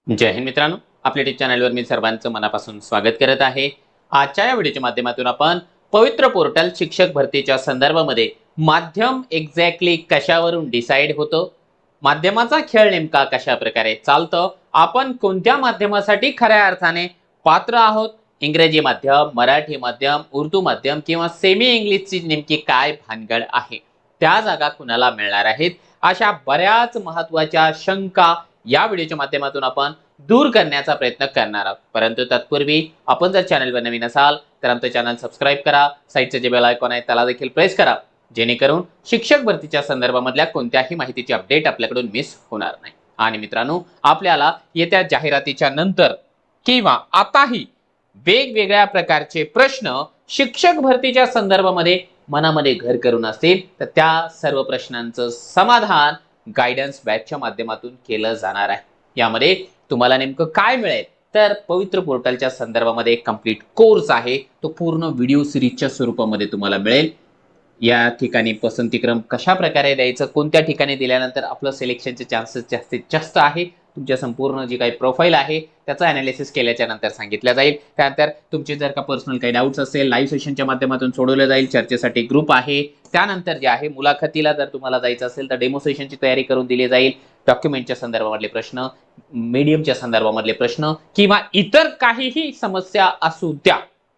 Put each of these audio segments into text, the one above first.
जय हिंद मित्रांनो, आपल्या यूट्यूब चॅनलवर मी सर्वांचं मनापासून स्वागत करत आहे। आजच्या या व्हिडिओच्या माध्यमातून आपण पवित्र पोर्टल शिक्षक भरतीच्या संदर्भामध्ये माध्यम एक्झॅक्टली कशावरून डिसाइड होतं, माध्यमाचा खेळ नेमका कशा प्रकारे चालतं, आपण कोणत्या माध्यमासाठी खऱ्या अर्थाने पात्र आहोत, इंग्रजी माध्यम, मराठी माध्यम, उर्दू माध्यम किंवा सेमी इंग्लिशची नेमकी काय भानगड आहे, त्या जागा कुणाला मिळणार आहेत, अशा बऱ्याच महत्त्वाच्या शंका या व्हिडिओच्या माध्यमातून आपण दूर करण्याचा प्रयत्न करणार आहोत। परंतु तत्पूर्वी आपण जर चॅनलवर नवीन असाल तर आमचं चॅनल सबस्क्राइब करा, साईडचे जे बेल आयकॉन आहे त्याला देखील प्रेस करा, जेणेकरून शिक्षक भरतीच्या संदर्भामधल्या कोणत्याही माहितीची अपडेट आपल्याकडून मिस होणार नाही। आणि मित्रांनो, आपल्याला येत्या जाहिरातीच्या नंतर किंवा आताही वेगवेगळ्या प्रकारचे प्रश्न शिक्षक भरतीच्या संदर्भामध्ये मनामध्ये घर करून असतील तर त्या सर्व प्रश्नांचं समाधान गायडन्स बॅचच्या माध्यमातून केलं जाणार आहे। यामध्ये तुम्हाला नेमकं काय मिळेल तर पवित्र पोर्टलच्या संदर्भामध्ये कंप्लीट कोर्स आहे, तो पूर्ण व्हिडिओ सिरीजच्या स्वरूपामध्ये तुम्हाला मिळेल। या ठिकाणी पसंतीक्रम कशा प्रकारे द्यायचं, कोणत्या ठिकाणी दिल्यानंतर आपलं सिलेक्शनचे चान्सेस जास्तीत जास्त आहे, तुमच्या संपूर्ण जी काही प्रोफाईल आहे त्याचं अनालिसिस केल्याच्या नंतर सांगितलं जाईल। त्यानंतर तुमचे जर का पर्सनल काही डाऊट्स असेल लाईव्ह सेशनच्या माध्यमातून सोडवलं जाईल, चर्चेसाठी ग्रुप आहे। त्यानंतर जे आहे मुलाखतीला जर तुम्हाला जायचं असेल तर डेमो सेशनची तयारी करून दिली जाईल, डॉक्युमेंटच्या संदर्भामधले प्रश्न, मीडियमच्या संदर्भामधले प्रश्न किंवा इतर काहीही समस्या असू द्या,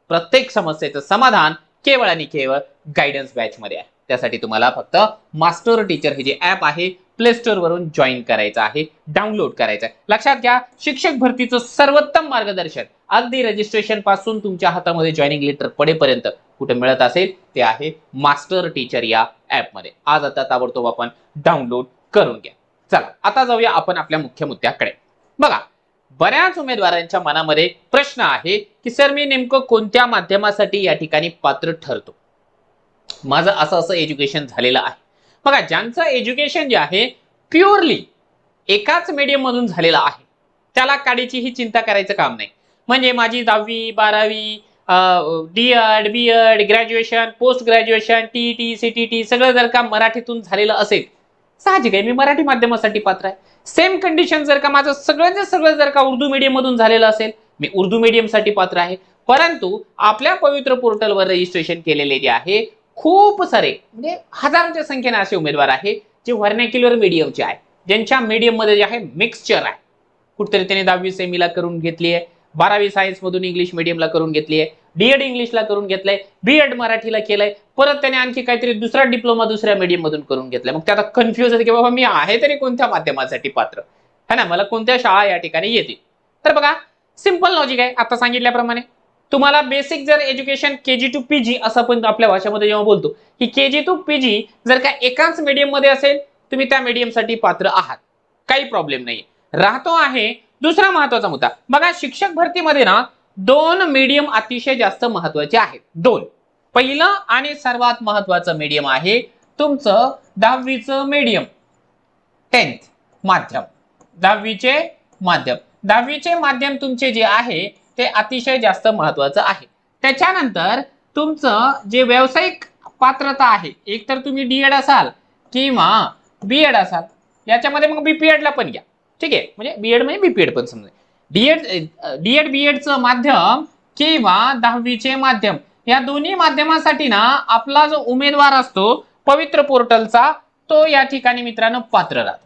प्रत्येक समस्येचं समाधान केवळ आणि केवळ गायडन्स बॅच मध्ये आहे। त्यासाठी तुम्हाला फक्त मास्टर टीचर हे जे ऍप आहे प्ले स्टोर वरून जॉईन करायचं आहे, डाउनलोड करायचं आहे। लक्षात घ्या, शिक्षक भरतीचं सर्वोत्तम मार्गदर्शन अगदी रजिस्ट्रेशन पासून तुमच्या हातामध्ये जॉईनिंग लेटर पडेपर्यंत कुठे मिळत असेल ते आहे मास्टर टीचर या ऍप मध्ये। आज आता ताबडतोब आपण डाउनलोड करून घ्या। चला आता जाऊया आपण आपल्या मुख्य मुद्द्याकडे। बघा, बऱ्याच उमेदवारांच्या मनामध्ये प्रश्न आहे की सर मी नेमकं कोणत्या माध्यमासाठी या ठिकाणी पात्र ठरतो, माझं असं एज्युकेशन झालेलं आहे। बघा, ज्यांचं एज्युकेशन जे आहे प्युअरली एकाच मीडियम मधून झालेलं आहे त्याला काडीची ही चिंता करायचं काम नाही। म्हणजे माझी 10वी 12वी DEd BEd graduation post graduation TET CTT सगळं जर का मराठीतून झालेलं असेल, साहजिक आहे मी मराठी माध्यमासाठी पात्र आहे। सेम कंडिशन जर का माझं सगळं जर का उर्दू मीडियम मधून झालेलं असेल, मी उर्दू मीडियम साठी पात्र आहे। परंतु आपल्या पवित्र पोर्टलवर रजिस्ट्रेशन केलेले जे आहे खूप सारे म्हणजे हजारोच्या संख्येने असे उमेदवार आहे जे व्हर्नॅक्युलर मीडियमचे आहे, ज्यांच्या मीडियम मध्ये जे आहे मिक्सचर आहे। कुठतरी त्याने 10वी सेमीला करून घेतली आहे, 12वी सायन्स मधून इंग्लिश मीडियमला करून घेतली आहे, डीएड इंग्लिशला करून घेतलंय, बीएड मराठीला केलंय, परत त्याने आणखी काहीतरी दुसरा डिप्लोमा दुसऱ्या मीडियम मधून करून घेतलाय। मग ते आता कन्फ्युज आहे की बाबा मी आहे तरी कोणत्या माध्यमासाठी पात्र है ना, मला कोणत्या शाळा या ठिकाणी येतील। तर बघा, सिंपल लॉजिक आहे, आता सांगितल्याप्रमाणे तुम्हाला बेसिक जर एज्युकेशन केजी टू पीजी असं पण आपल्या भाषेमध्ये जेव्हा बोलतो की केजी टू पीजी जर का एकाच मीडियम मध्ये असेल तुम्ही त्या मीडियम साठी पात्र आहात, काही प्रॉब्लेम नाही। राहतो आहे दुसरा महत्वाचा मुद्दा, बघा शिक्षक भरतीमध्ये ना दोन मीडियम अतिशय जास्त महत्वाचे आहेत। दोन, पहिलं आणि सर्वात महत्वाचं मीडियम आहे तुमचं 10वीचं मीडियम, 10th माध्यम, 10वीचे माध्यम तुमचे जे आहे ते अतिशय जास्त महत्वाचं आहे। त्याच्यानंतर तुमचं जे व्यावसायिक पात्रता आहे, एक तर तुम्ही डीएड असाल किंवा बीएड असाल, याच्यामध्ये मग बीपीएड ला पण घ्या, ठीक आहे, म्हणजे बीएड म्हणजे बीपीएड पण समजा, डीएड बीएडचं माध्यम किंवा 10वीचे माध्यम, या दोन्ही माध्यमासाठी ना आपला जो उमेदवार असतो पवित्र पोर्टलचा तो या ठिकाणी मित्रांनो पात्र राहतो,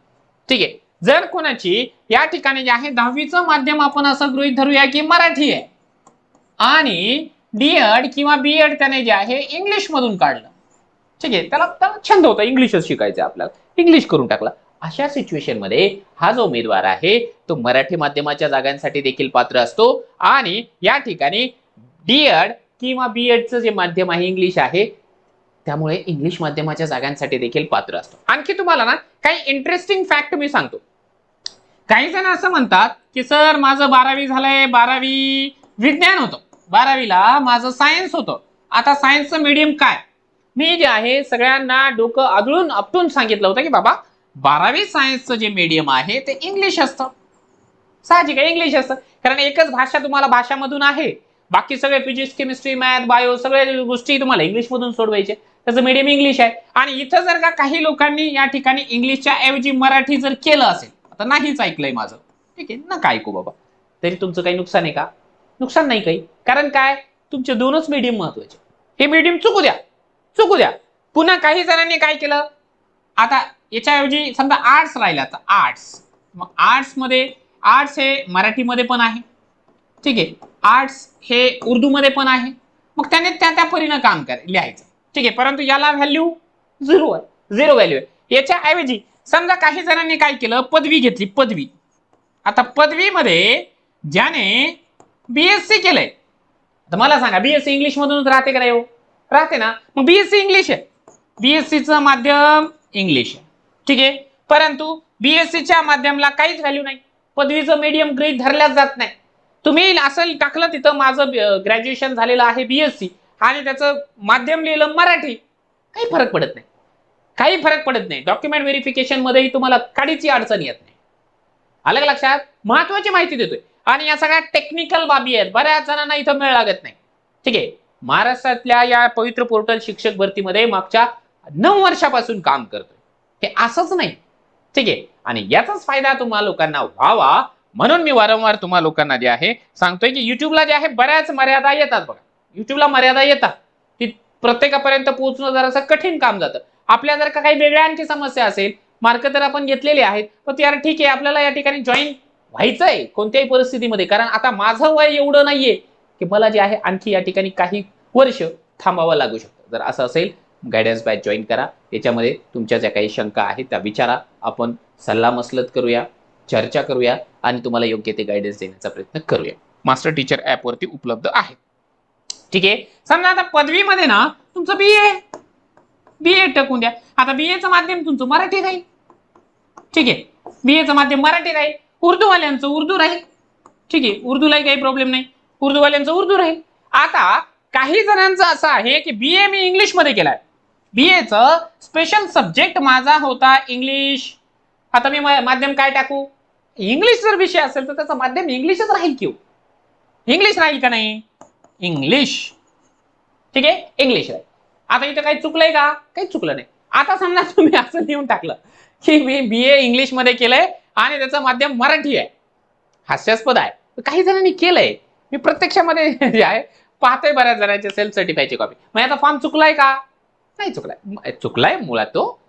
ठीक आहे। जर कोणाची या ठिकाणी जे आहे 10वीचं माध्यम आपण असं गृहीत धरूया की मराठी आहे आणि डीएड किंवा बीएड त्याने जे आहे इंग्लिश मधून काढलं, ठीक आहे, त्याला छंद होता इंग्लिशच शिकायचं, आपल्याला इंग्लिश करून टाकला, अशा सिच्युएशन मध्ये हा जो उमेदवार आहे तो मराठी माध्यमाच्या जागांसाठी देखील पात्र असतो आणि या ठिकाणी डीएड किंवा बीएडचं जे माध्यम आहे इंग्लिश आहे त्यामुळे इंग्लिश माध्यमाच्या जागांसाठी देखील पात्र असतो। आणखी तुम्हाला ना काही इंटरेस्टिंग फॅक्ट मी सांगतो। काही जण असं म्हणतात की सर माझं 12वी झालंय, 12वी विज्ञान होतं, 12वीला माझं सायन्स होतं, आता सायन्सचं मीडियम काय? मी जे आहे सगळ्यांना डोकं आदळून आपटून सांगितलं होतं की बाबा 12वी सायन्सचं जे मीडियम आहे ते इंग्लिश असतं, साहजिक आहे इंग्लिश असतं, कारण एकच भाषा तुम्हाला भाषामधून आहे, बाकी सगळे फिजिक्स केमिस्ट्री मॅथ बायो सगळ्या गोष्टी तुम्हाला इंग्लिश मधून सोडवायचे, त्याचं मीडियम इंग्लिश आहे। आणि इथं जर का काही लोकांनी या ठिकाणी इंग्लिशच्या ऐवजी मराठी जर केलं असेल, आता नाहीच ऐकलंय माझं, ठीक आहे, नका ऐकू बाबा. तरी तुमचं काही नुकसान आहे का? नुकसान नाही काही. कारण काय, तुमचे दोनच मीडियम महत्वाचे. हे मीडियम चुकू द्या, चुकू द्या. पुन्हा काही जणांनी काय केलं, आता याच्याऐवजी समजा आर्ट्स राहिला तर आर्ट्स, मग आर्ट्स हे मराठीमध्ये पण आहे, ठीक आहे, आर्ट्स हे उर्दूमध्ये पण आहे, मग त्याने त्या परीनं काम लिहायचं, ठीक आहे. परंतु याला व्हॅल्यू 0 आहे, 0 व्हॅल्यू आहे. याच्याऐवजी समजा काही जणांनी काय केलं, पदवी घेतली, पदवी. आता पदवीमध्ये ज्याने बीएससी केलंय, तर मला सांगा बीएससी इंग्लिश मधूनच राहते का नाही हो? राहते ना. मग बीएससी इंग्लिश आहे, बीएससीचं माध्यम इंग्लिश आहे, ठीक आहे. परंतु बीएससीच्या माध्यमाला काहीच व्हॅल्यू नाही, पदवीचं मीडियम गृहीत धरल्याच जात नाही. तुम्ही असं टाकलं तिथं माझं ग्रॅज्युएशन झालेलं आहे बीएससी आणि त्याचं माध्यम लिहिलं मराठी, काही फरक पडत नाही, काही फरक पडत नाही. डॉक्युमेंट व्हेरिफिकेशन मध्येही तुम्हाला काडीची अडचण येत नाही. आलं लक्षात? महत्वाची माहिती देतोय. आणि या सगळ्या टेक्निकल बाबी आहेत, बऱ्याच जणांना इथं मेळ लागत नाही, ठीक आहे. महाराष्ट्रातल्या या पवित्र पोर्टल शिक्षक भरतीमध्ये मागच्या 9 वर्षापासून काम करतोय, हे असंच नाही, ठीक आहे. आणि याचाच फायदा तुम्हा लोकांना व्हावा म्हणून मी वारंवार तुम्हा लोकांना जे आहे सांगतोय की युट्यूबला जे आहे बऱ्याच मर्यादा येतात बघा. युट्यूबला मर्यादा येतात, ती प्रत्येकापर्यंत पोहोचणं जरासं कठीण काम जातं. आपल्या जर का काही वेगळ्या आणखी समस्या असेल, मार्क तर आपण घेतलेले आहेत, पण यार ठीक आहे आपल्याला या ठिकाणी जॉईन व्हायचंय कोणत्याही परिस्थितीमध्ये, कारण आता माझं वय एवढं नाहीये की मला जे आहे आणखी या ठिकाणी काही वर्ष थांबावं लागू शकतं. जर असं असेल गायडन्स बॅच जॉईन करा, याच्यामध्ये तुमच्या ज्या काही शंका आहेत त्या विचारा, आपण सल्ला मसलत करूया, चर्चा करूया आणि तुम्हाला योग्य ते गायडन्स देण्याचा प्रयत्न करूया. मास्टर टीचर ऍप वरती उपलब्ध आहे, ठीक आहे. समजा आता पदवीमध्ये ना तुमचं बीए टाकून द्या. आता बीएचं माध्यम तुमचं मराठी राहील, ठीक आहे, बीएचं माध्यम मराठी राहील, उर्दूवाल्यांचं उर्दू राहील, ठीक आहे, उर्दूलाही काही प्रॉब्लेम नाही, उर्दूवाल्यांचं उर्दू राहील. आता काही जणांचं असं आहे की बीए मी इंग्लिश मध्ये केलाय, बीएचं स्पेशल सब्जेक्ट माझा होता इंग्लिश, आता मी माध्यम काय टाकू? इंग्लिश जर विषय असेल तर त्याचं माध्यम इंग्लिशच राहील की, इंग्लिश राहील का नाही? इंग्लिश, ठीक आहे, इंग्लिश राहील. आता इथं काही चुकलंय का? काही चुकलं नाही. आता समजा तुम्ही असं लिहून टाकलं की मी बीए इंग्लिश मध्ये केलंय आणि त्याचं माध्यम मराठी आहे, हास्यास्पद आहे. काही जणांनी केलंय, मी प्रत्यक्षामध्ये जे आहे पाहतोय बऱ्याच जणांचे सेल्फ सर्टिफायची कॉपी. मग आता फॉर्म चुकलाय का? नाही चुकलाय, चुकलाय मुळात तो,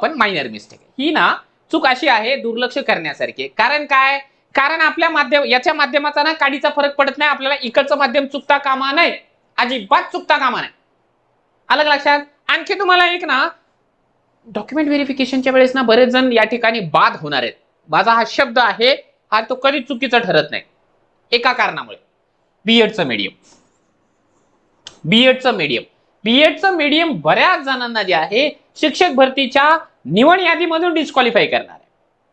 पण मायनर मिस्टेक आहे. ही ना चूक अशी आहे दुर्लक्ष करण्यासारखी. कारण काय? कारण आपल्या याच्या माध्यमाचा ना काडीचा फरक पडत नाही, आपल्याला इकडचं माध्यम चुकता कामा नाही, अजिबात चुकता कामा नाही. अलग लक्षात? आणखी तुम्हाला एक ना डॉक्युमेंट व्हेरिफिकेशनच्या वेळेस ना बरेच जण या ठिकाणी बाद होणार आहेत. माझा हा शब्द आहे, हा तो कधी चुकीचा ठरत नाही, एका कारणामुळे. बीएडचं मीडियम बऱ्याच जणांना जे आहे शिक्षक भरतीच्या निवड यादीमधून डिस्क्वालिफाय करणार आहे.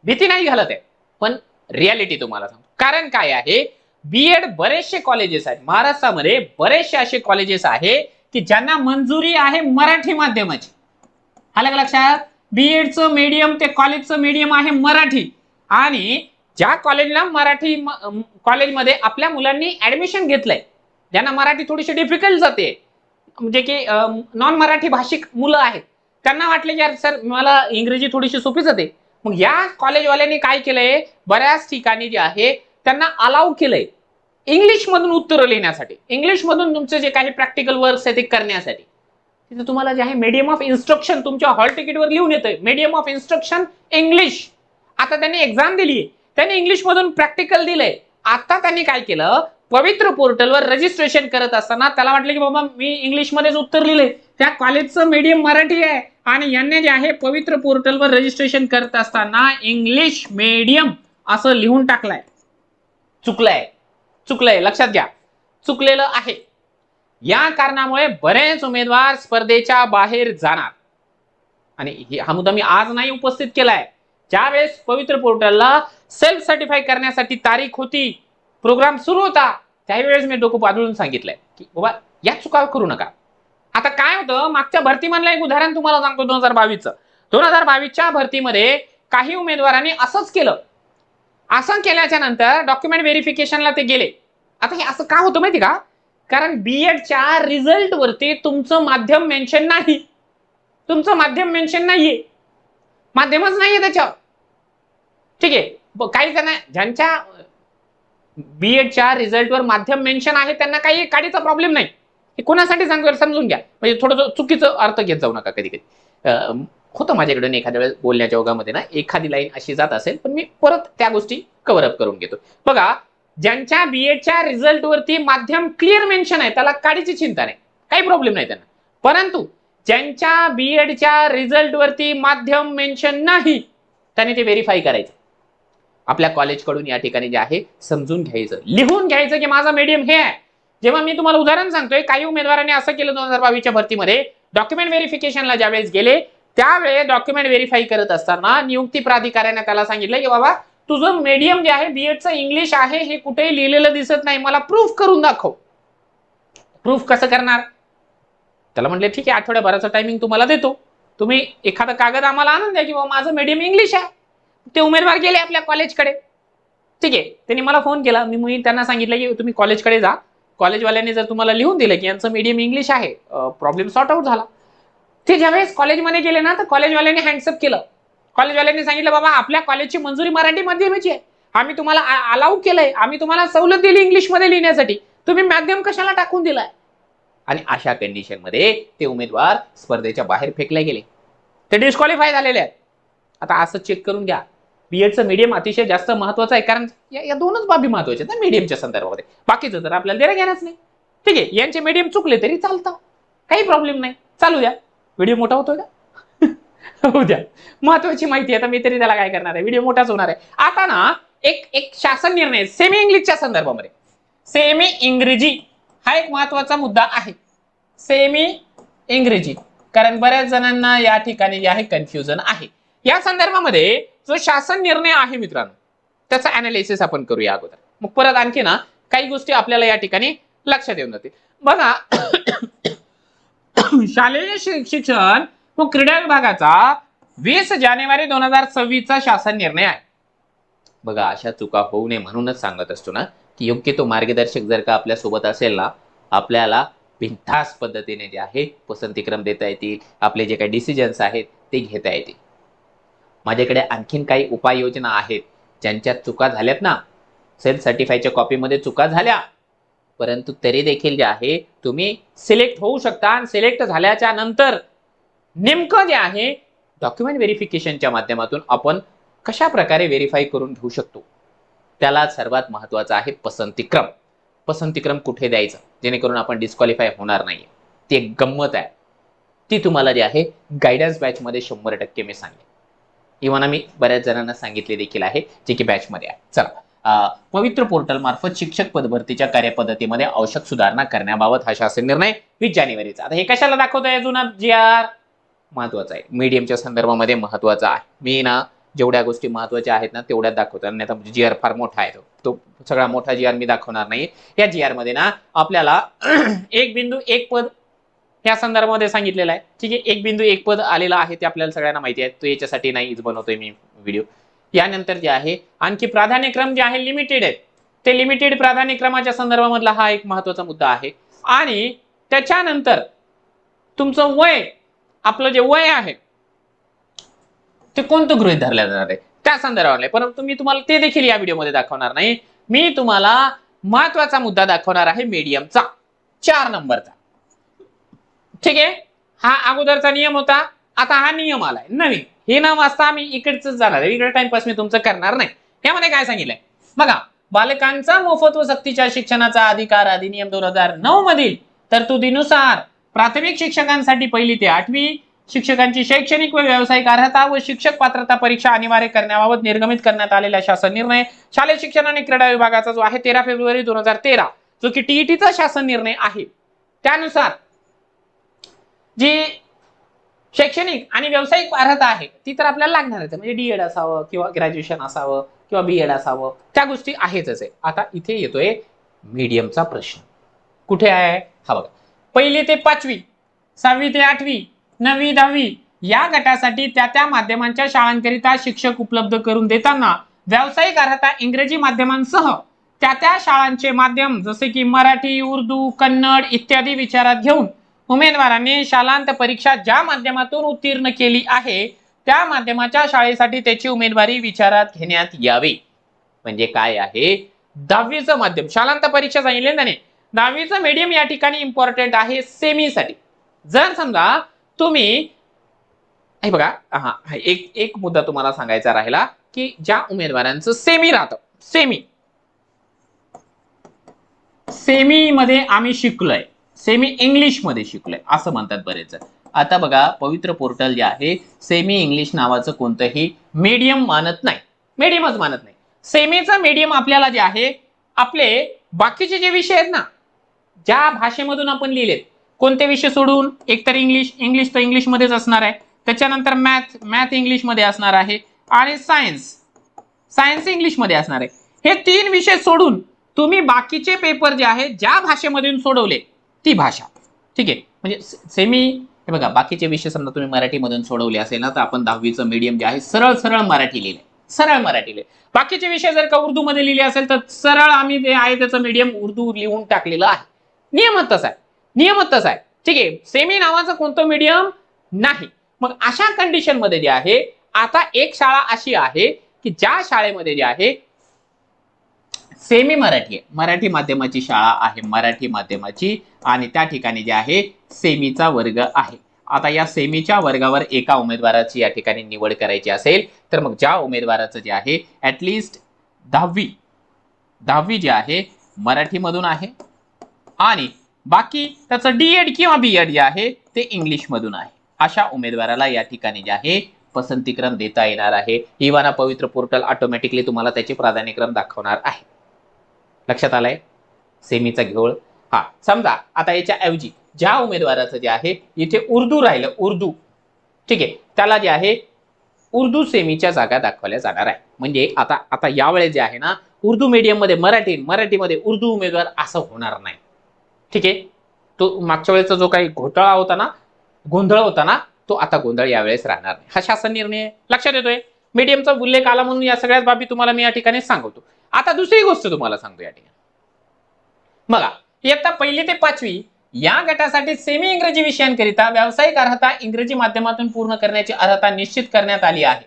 भीती नाही घालत आहे, पण रियालिटी तुम्हाला सांगतो. कारण काय आहे, बीएड बरेचसे कॉलेजेस आहेत महाराष्ट्रामध्ये, बरेचसे असे कॉलेजेस आहे की ज्यांना मंजुरी आहे मराठी माध्यमाची. आलं लक्षात? बीएडचं मीडियम ते कॉलेजचं मीडियम आहे मराठी, आणि ज्या कॉलेजला मराठी कॉलेजमध्ये आपल्या मुलांनी ऍडमिशन घेतलंय, ज्यांना मराठी थोडीशी डिफिकल्ट जाते, म्हणजे की नॉन मराठी भाषिक मुलं आहेत, त्यांना वाटले यार सर मला इंग्रजी थोडीशी सोपी जाते, मग या कॉलेजवाल्यांनी काय केलंय, बऱ्याच ठिकाणी जे आहे त्यांना अलाउ केलंय इंग्लिश मधून उत्तर लिहिण्यासाठी, इंग्लिश मधून तुमचे जे काही प्रॅक्टिकल वर्क्स आहे ते करण्यासाठी. तिथे तुम्हाला जे आहे मीडियम ऑफ इन्स्ट्रक्शन तुमच्या हॉल तिकीटवर लिहून येतंय, मीडियम ऑफ इन्स्ट्रक्शन इंग्लिश. आता त्यांनी एक्झाम दिली, त्यांनी इंग्लिश मधून प्रॅक्टिकल दिलंय. आता त्यांनी काय केलं, पवित्र पोर्टलवर रजिस्ट्रेशन करत असताना त्याला वाटलं की बाबा मी इंग्लिश मध्येच उत्तर लिहिले, त्या कॉलेजचं मीडियम मराठी आहे, आणि यांनी जे आहे पवित्र पोर्टलवर रजिस्ट्रेशन करत असताना इंग्लिश मीडियम असं लिहून टाकलंय. चुकलंय, लक्षात घ्या, चुकलेलं आहे. या कारणामुळे बरेच उमेदवार स्पर्धेच्या बाहेर जाणार. आणि हा मुद्दा मी आज नाही उपस्थित केलाय, ज्यावेळेस पवित्र पोर्टलला सेल्फ सर्टिफाय करण्यासाठी तारीख होती, प्रोग्राम सुरू होता, त्यावेळेस मी डोकं पादळून सांगितलंय की बाबा या चुका करू नका. आता काय होतं, मागच्या भरतीमधलं एक उदाहरण तुम्हाला सांगतो. 2022च्या भरतीमध्ये काही उमेदवारांनी असंच केलं. असं केल्याच्या नंतर डॉक्युमेंट व्हेरिफिकेशनला ते गेले. आता हे असं का होतं माहिती का? कारण बीएडच्या रिझल्ट वरती तुमचं माध्यम मेन्शन नाही, तुमचं माध्यम मेन्शन नाहीये, माध्यमच नाहीये त्याच्यावर, ठीक आहे. काही जण ज्यांच्या बीएडच्या रिझल्टवर माध्यम मेन्शन आहे त्यांना काही काडीचा प्रॉब्लेम नाही. हे कोणासाठी सांगतो समजून घ्या, म्हणजे थोडंसं चुकीचं अर्थ घेत जाऊ नका. कधी कधी होतं माझ्याकडून एखाद्या वेळेस बोलण्याच्या ओघामध्ये ना एखादी लाईन अशी जात असेल, पण मी परत त्या गोष्टी कव्हर अप करून घेतो. बघा, ज्यांच्या बीएडच्या रिझल्ट वरती माध्यम क्लिअर मेन्शन आहे त्याला काडीची चिंता नाही, काही प्रॉब्लेम नाही त्यांना. परंतु ज्यांच्या बीएडच्या रिझल्ट वरती माध्यम मेन्शन नाही त्यांनी ते व्हेरीफाय करायचं. आपल्या कॉलेजकडून या ठिकाणी जे आहे समजून घ्यायचं, लिहून घ्यायचं की माझा मीडियम हे आहे. जेव्हा मी तुम्हाला उदाहरण सांगतोय, काही उमेदवारांनी असं केलं 2022च्या भरतीमध्ये, डॉक्युमेंट व्हेरिफिकेशनला ज्यावेळेस गेले त्यावेळेस डॉक्युमेंट व्हेरीफाय करत असताना नियुक्ती प्राधिकाऱ्याने त्याला सांगितलं की बाबा तुझं मीडियम जे आहे बीएडचं इंग्लिश आहे हे कुठेही लिहिलेलं दिसत नाही, मला प्रूफ करून दाखव. प्रूफ कसं करणार? त्याला म्हटले ठीक आहे, आठवड्याभराचा टायमिंग तुम्हाला देतो, तुम्ही एखादा कागद आम्हाला आणून द्या की बाबा माझं मीडियम इंग्लिश आहे. ते उमेदवार गेले आपल्या कॉलेजकडे. ठीक आहे, त्यांनी मला फोन केला, मी त्यांना सांगितलं की तुम्ही कॉलेजकडे जा, कॉलेजवाल्यांनी जर तुम्हाला लिहून दिलं की यांचं मीडियम इंग्लिश आहे, प्रॉब्लेम सॉर्ट आउट झाला. ते ज्यावेळेस कॉलेजमध्ये गेले ना तर कॉलेजवाल्यांनी हँडसअप केलं. कॉलेजवाल्यांनी सांगितलं बाबा आपल्या कॉलेजची मंजुरी मराठी माध्यमाची आहे, आम्ही तुम्हाला अलाउ केलंय, आम्ही तुम्हाला सवलत दिली इंग्लिशमध्ये लिहिण्यासाठी, तुम्ही माध्यम कशाला टाकून दिलाय? आणि अशा कंडिशन मध्ये ते उमेदवार स्पर्धेच्या बाहेर फेकले गेले, ते डिस्क्वालिफाय झालेले आहेत. आता असं चेक करून घ्या, बीएडचं मीडियम अतिशय जास्त महत्वाचं आहे, कारण या दोनच बाबी महत्वाच्या आहेत मीडियमच्या संदर्भामध्ये. बाकीचं तर आपल्याला देणं घेणंच नाही. ठीक आहे, यांचे मीडियम चुकले तरी चालतं, काही प्रॉब्लेम नाही, चालू द्या. व्हिडिओ मोठा होतोय का? होऊ द्या, महत्वाची माहिती आहे, तर मी तरी त्याला काय करणार आहे, व्हिडिओ मोठाच होणार आहे. आता ना एक शासन निर्णय सेमी इंग्लिशच्या संदर्भामध्ये, सेमी इंग्रजी हा एक महत्वाचा मुद्दा आहे. सेमी इंग्रजी, कारण बऱ्याच जणांना या ठिकाणी जे आहे कन्फ्युजन आहे. या संदर्भामध्ये जो शासन निर्णय आहे मित्रांनो, त्याचा अनालिसिस आपण करूया अगोदर, मग परत आणखी ना काही गोष्टी आपल्याला या ठिकाणी लक्षात येऊन जातील. बघा, शालेय शिक्षण व क्रीडा विभागाचा 20 जानेवारी 2026 चा शासन निर्णय आहे. बघा, अशा चुका होऊ नये म्हणूनच सांगत असतो ना की योग्य तो मार्गदर्शक जर का आपल्या सोबत असेल ना, आपल्याला बिनधास्त पद्धतीने जे आहे पसंतीक्रम देता येतील, आपले जे काही डिसिजन्स आहेत ते घेता येतील. माझ्याकडे आणखीन काही उपाययोजना आहेत, ज्यांच्यात चुका झाल्यात ना, सेल्फ सर्टिफायच्या कॉपीमध्ये चुका झाल्या, परंतु तरी देखील जे आहे तुम्ही सिलेक्ट होऊ शकता. आणि सिलेक्ट झाल्याच्या नंतर नेमकं जे आहे डॉक्युमेंट व्हेरिफिकेशनच्या माध्यमातून आपण कशा प्रकारे व्हेरीफाय करून घेऊ शकतो, त्याला सर्वात महत्वाचं आहे पसंतीक्रम. पसंतीक्रम कुठे द्यायचं जेणेकरून आपण डिस्क्वालिफाय होणार नाही, ती एक गंमत आहे. ती तुम्हाला जे आहे गायडन्स बॅचमध्ये 100% मी सांगेन. इव्हन आम्ही बऱ्याच जणांना सांगितले देखील आहे जे की बॅचमध्ये आहे. चला, पवित्र पोर्टल मार्फत शिक्षक पदभरतीच्या कार्यपद्धतीमध्ये आवश्यक सुधारणा करण्याबाबत हा शासन निर्णय 20 जानेवारीचा. आता हे कशाला दाखवतोय? जुना GR महत्वाचा आहे, मीडियमच्या संदर्भामध्ये महत्वाचा आहे. मी ना जेवढ्या गोष्टी महत्वाच्या आहेत ना तेवढ्याच दाखवतो, आणि आता GR फार मोठा आहे, तो सगळा मोठा GR मी दाखवणार नाही. या GR मध्ये ना आपल्याला 1 बिंदू 1 पद या संदर्भामध्ये सांगितलेलं आहे. ठीक आहे, 1 बिंदू 1 पद आलेला आहे, ते आपल्याला सगळ्यांना माहिती आहे, तो याच्यासाठी नाहीच बनवतोय मी व्हिडिओ. यानंतर जे आहे आणखी प्राधान्यक्रम जे आहे लिमिटेड आहे, ते लिमिटेड प्राधान्यक्रमाच्या संदर्भामधला हा एक महत्वाचा मुद्दा आहे. आणि त्याच्यानंतर तुमचं वय, आपलं जे वय आहे ते कोणतं गृहीत धरलं जाणार आहे त्या संदर्भात, परंतु मी तुम्हाला ते देखील या व्हिडिओमध्ये दाखवणार नाही. मी तुम्हाला महत्वाचा मुद्दा दाखवणार आहे मीडियमचा 4 नंबरचा. ठीक आहे, हा अगोदरचा नियम होता, आता हा नियम आलाय नवीन. हे न वाचता मी इकडच जाणार आहे, इकडे टाइमपास मी तुमचं करणार नाही. यामध्ये काय सांगितलंय बघा, बालकांचा मोफत व सक्तीच्या शिक्षणाचा अधिकार अधिनियम 2009 मधील तरतुदीनुसार प्राथमिक शिक्षकांसाठी 1ली ते 8वी शिक्षकांची शैक्षणिक व व्यावसायिक अर्हता व शिक्षक पात्रता परीक्षा अनिवार्य करण्याबाबत निर्गमित करण्यात आलेला शासन निर्णय शालेय शिक्षण आणि क्रीडा विभागाचा जो आहे 13 फेब्रुवारी 2013, जो की TETचा शासन निर्णय आहे, त्यानुसार जी शैक्षणिक आणि व्यावसायिक अर्हता आहे ती तर आपल्याला लागणार आहे, म्हणजे D.Ed असावं किंवा ग्रॅज्युएशन असावं किंवा B.Ed असावं, त्या गोष्टी आहेच आहे. आता इथे येतोय मीडियमचा प्रश्न. कुठे आहे हा बघा, 1ली ते 5वी, 6वी ते 8वी, 9वी 10वी या गटासाठी त्या माध्यमांच्या शाळांकरिता शिक्षक उपलब्ध करून देताना व्यावसायिक अर्हता इंग्रजी माध्यमांसह त्या शाळांचे माध्यम जसे की मराठी, उर्दू, कन्नड इत्यादी विचारात घेऊन उमेदवारांनी शालांत परीक्षा ज्या माध्यमातून उत्तीर्ण केली आहे त्या माध्यमाच्या शाळेसाठी त्याची उमेदवारी विचारात घेण्यात यावी. म्हणजे काय आहे, 10वीचं माध्यम शालांत परीक्षा सांगितली त्याने. 10वीचं मीडियम या ठिकाणी इम्पॉर्टंट आहे सेमीसाठी. जर समजा तुम्ही हे बघा, एक मुद्दा तुम्हाला सांगायचा राहिला की ज्या उमेदवारांचं सेमी राहतं, सेमी मध्ये आम्ही शिकलोय, सेमी इंग्लिश मध्ये शिकलोय असं म्हणतात बरेच जण. आता बघा, पवित्र पोर्टल जे आहे सेमी इंग्लिश नावाचं कोणतंही मीडियम मानत नाही, मीडियमच मानत नाही. सेमीचं मीडियम आपल्याला जे आहे, आपले बाकीचे जे विषय आहेत ना, ज्या भाषेमधून आपण लिहिलेत, कोणते विषय सोडून, एकतर इंग्लिश तर इंग्लिश मध्येच असणार आहे, त्याच्यानंतर मॅथ इंग्लिश मध्ये असणार आहे, आणि सायन्स इंग्लिश मध्ये असणार आहे. हे 3 विषय सोडून तुम्ही बाकीचे पेपर जे आहेत ज्या भाषेमधून सोडवले ती भाषा, ठीक आहे. म्हणजे सेमी, हे बघा, बाकीचे विषय समजा तुम्ही मराठीमधून सोडवले असेल ना, तर आपण 10वीचं मीडियम जे आहे सरळ मराठी लिहिले, सरळ मराठी लिहिले. बाकीचे विषय जर का उर्दू मध्ये लिहिले असेल तर सरळ आम्ही जे आहे त्याचं मीडियम उर्दू लिहून टाकलेलं आहे. नियमच तसा आहे, ठीक आहे. सेमी नावाचं कोणतं मीडियम नाही. मग अशा कंडिशन मध्ये जे आहे, आता एक शाळा अशी आहे की ज्या शाळेमध्ये जे आहे सेमी मराठी आहे, मराठी माध्यमाची शाळा आहे, मराठी माध्यमाची, आणि त्या ठिकाणी जे आहे सेमीचा वर्ग आहे. आता या सेमीच्या वर्गावर एका उमेदवाराची या ठिकाणी निवड करायची असेल तर मग ज्या उमेदवाराचं जे आहे ऍटलिस्ट 10वी जे आहे मराठीमधून आहे, आणि बाकी त्याचं डीएड किंवा बीएड जे आहे ते इंग्लिश मधून आहे, अशा उमेदवाराला या ठिकाणी जे आहे पसंतीक्रम देता येणार आहे. इवाना पवित्र पोर्टल ऑटोमॅटिकली तुम्हाला त्याचे प्राधान्यक्रम दाखवणार आहे. लक्षात आलंय सेमीचा घोळ. समजा आता याच्या ऐवजी ज्या उमेदवाराचं जे आहे इथे उर्दू राहिलं, उर्दू, ठीक आहे, त्याला जे आहे उर्दू सेमीच्या जागा दाखवल्या जाणार आहे. म्हणजे आता यावेळेस जे आहे ना, उर्दू मीडियम मध्ये मराठीमध्ये उर्दू उमेदवार असं होणार नाही, ठीक आहे. तो मागच्या वेळेचा जो काही घोटाळा होता ना, गोंधळ होता ना, तो आता गोंधळ यावेळेस राहणार नाही. हा शासन निर्णय लक्षात येतोय. मीडियमचा उल्लेख आला म्हणून या सगळ्याच बाबी तुम्हाला मी या ठिकाणी सांगतो. आता दुसरी गोष्ट तुम्हाला सांगतो या ठिकाणी, बघा, इयत्ता 1ली ते 5वी या गटासाठी सेमी इंग्रजी विषयांकरिता व्यावसायिक अर्हता इंग्रजी माध्यमातून पूर्ण करण्याची अर्हता निश्चित करण्यात आली आहे.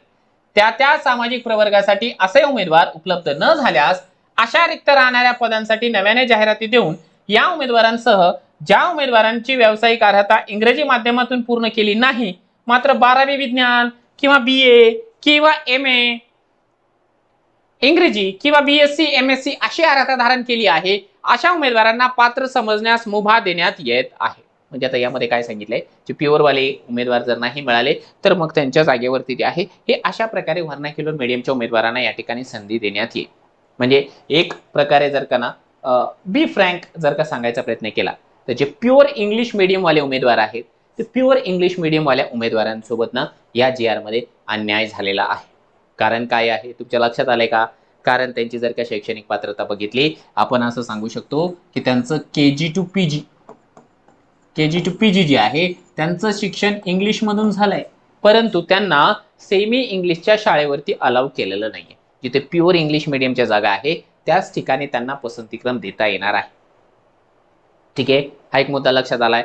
त्या सामाजिक प्रवर्गासाठी असे उमेदवार उपलब्ध न झाल्यास अशा रिक्त राहणाऱ्या पदांसाठी नव्याने जाहिराती देऊन या उमेदवारांसह ज्या उमेदवारांची व्यावसायिक अर्हता इंग्रजी माध्यमातून पूर्ण केली नाही, मात्र 12वी विज्ञान किंवा BA किंवा MA इंग्रजी किंवा BSc MSc अशी अर्हता धारण केली आहे, अशा उमेदवारांना पात्र समजण्यास मुभा देण्यात येत आहे. म्हणजे आता यामध्ये काय सांगितलंय, जे प्युअर वाले उमेदवार जर नाही मिळाले तर मग त्यांच्या जागेवरती जे आहे हे अशा प्रकारे व्हर्नाक्युलर मीडियमच्या उमेदवारांना या ठिकाणी संधी देण्यात येईल. म्हणजे एक प्रकारे जर का ना बी फ्रँक जर का सांगायचा प्रयत्न केला तर जे प्युअर इंग्लिश मीडियम वाले उमेदवार आहेत ते प्युअर इंग्लिश मीडियम वाल्या उमेदवारांसोबत ना या GR मध्ये अन्याय झालेला आहे. कारण काय आहे तुमच्या लक्षात आलंय का? कारण त्यांची जर का शैक्षणिक पात्रता बघितली, आपण असं सांगू शकतो की त्यांचं KG to PG जे आहे त्यांचं शिक्षण इंग्लिश मधून झालंय, परंतु त्यांना सेमी इंग्लिशच्या शाळेवरती अलाउ केलेलं नाहीये. जिथे प्युअर इंग्लिश मीडियमच्या जागा आहे त्याच ठिकाणी त्यांना पसंतीक्रम देता येणार आहे. ठीक आहे, हा एक मुद्दा लक्षात आलाय.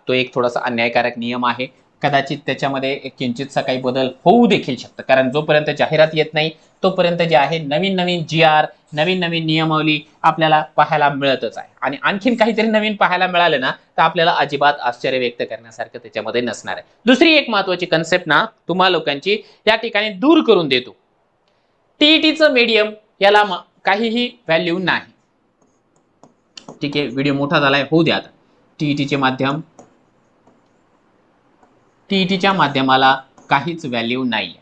तो एक थोडासा अन्यायकारक नियम आहे. कदाचित त्याच्यामध्ये किंचितसा काही बदल होऊ देखील शकतं, कारण जोपर्यंत जाहिरात येत नाही तोपर्यंत जे आहे नवीन GR, नवीन नियमावली आपल्याला पाहायला मिळतच आहे. आणि आणखीन काहीतरी नवीन पाहायला मिळालं ना तर आपल्याला अजिबात आश्चर्य व्यक्त करण्यासारखं त्याच्यामध्ये नसणार आहे. दुसरी एक महत्वाची कन्सेप्ट ना तुम्हा लोकांची या ठिकाणी दूर करून देतो. TETचं मीडियम याला काहीही व्हॅल्यू नाही. ठीक आहे, व्हिडिओ मोठा झालाय, होऊ द्या. आता TETच्या माध्यमाला काहीच व्हॅल्यू नाही,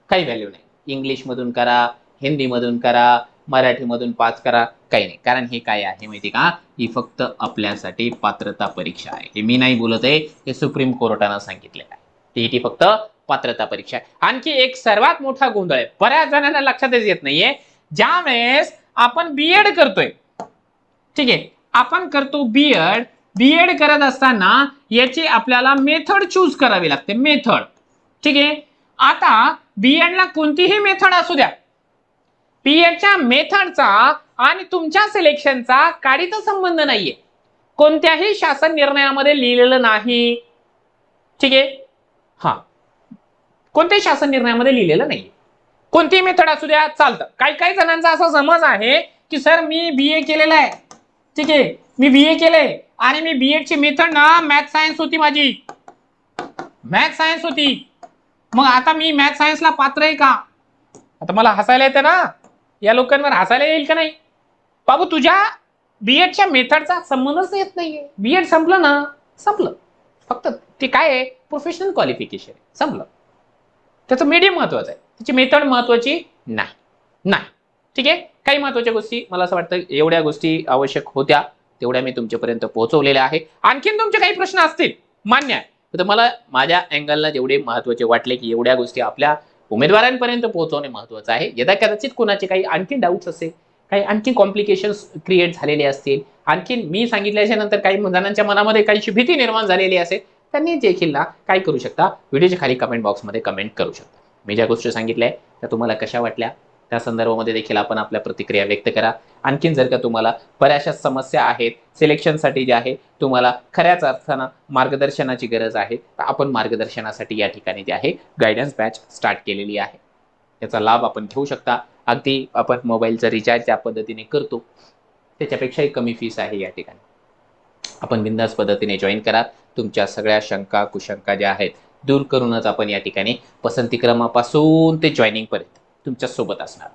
काही व्हॅल्यू नाही. इंग्लिश मधून करा, हिंदी मधून करा, मराठी मधून पास करा, काही नाही. कारण हे काय आहे माहिती का, ही फक्त आपल्यासाठी पात्रता परीक्षा आहे. हे मी नाही बोलत आहे, हे सुप्रीम कोर्टानं सांगितलेलं आहे. TET फक्त पात्रता परीक्षा आहे. आणखी एक सर्वात मोठा गोंधळ आहे, बऱ्याच जणांना लक्षातच येत नाहीये. ज्यावेळेस आपण बीएड करतोय, ठीक आहे, आपण करतो बीएड करत असताना याची आपल्याला मेथड चूज करावी लागते, मेथड. ठीक आहे, आता बीएडला कोणतीही मेथड असू द्या, बीएडच्या मेथडचा आणि तुमच्या सिलेक्शनचा काडीचा संबंध नाहीये, कोणत्याही शासन निर्णयामध्ये लिहिलेलं नाही. ठीक आहे, कोणत्याही शासन निर्णयामध्ये लिहिलेलं नाहीये. कोणतीही मेथड असू द्या चालतं. काही काही जणांचा असा समज आहे की सर मी बीए केलेलं आहे, ठीक आहे, मी बीए केलंय आणि मी बीएडची मेथड ना मॅथ सायन्स होती, माझी मॅथ सायन्स होती, मग आता मी मॅथ सायन्सला पात्र आहे का? आता मला हसायला येतं ना, या लोकांवर हसायला येईल का नाही? बाबू तुझ्या बीएडच्या मेथडचा संबंधच येत नाहीये. बीएड संपलं ना, संपलं. फक्त ते काय आहे, प्रोफेशनल क्वालिफिकेशन संपलं. त्याचं मीडियम महत्वाचं आहे, त्याची मेथड महत्वाची नाही. ठीक आहे, काही महत्वाच्या गोष्टी मला असं वाटतं एवढ्या गोष्टी आवश्यक होत्या तेवढ्या मी तुमच्यापर्यंत पोहोचवलेल्या आहे. आणखीन तुमचे काही प्रश्न असतील, मान्य आहे, तर मला माझ्या अँगलला जेवढे महत्वाचे वाटले की एवढ्या गोष्टी आपल्या उमेदवारांपर्यंत पोहोचवणे महत्वाचं आहे. यदा कदाचित कोणाचे काही आणखी डाऊट्स असेल, काही आणखी कॉम्प्लिकेशन्स क्रिएट झालेले असतील, आणखीन मी सांगितल्याच्या नंतर काही जणांच्या मनामध्ये काहीशी भीती निर्माण झालेली असेल, त्यांनी देखील ना काय करू शकता, व्हिडिओच्या खाली कमेंट बॉक्समध्ये कमेंट करू शकता. मी ज्या गोष्टी सांगितल्या त्या तुम्हाला कशा वाटल्या त्या संदर्भामध्ये देखील आपण आपल्या प्रतिक्रिया व्यक्त करा. आणखीन जर का तुम्हाला बऱ्याचशा समस्या आहेत सिलेक्शनसाठी जे आहे तुम्हाला खऱ्याच अर्थानं मार्गदर्शनाची गरज आहे, तर आपण मार्गदर्शनासाठी या ठिकाणी जे आहे गायडन्स बॅच स्टार्ट केलेली आहे. याचा लाभ आपण घेऊ शकता. अगदी आपण मोबाईलचा रिचार्ज ज्या पद्धतीने करतो त्याच्यापेक्षाही कमी फीस आहे या ठिकाणी. आपण बिंदास पद्धतीने जॉईन करा. तुमच्या सगळ्या शंका कुशंका ज्या आहेत दूर करूनच आपण या ठिकाणी पसंती क्रमापासून ते जॉईनिंग पर्यंत तुमच्या सोबत असणार.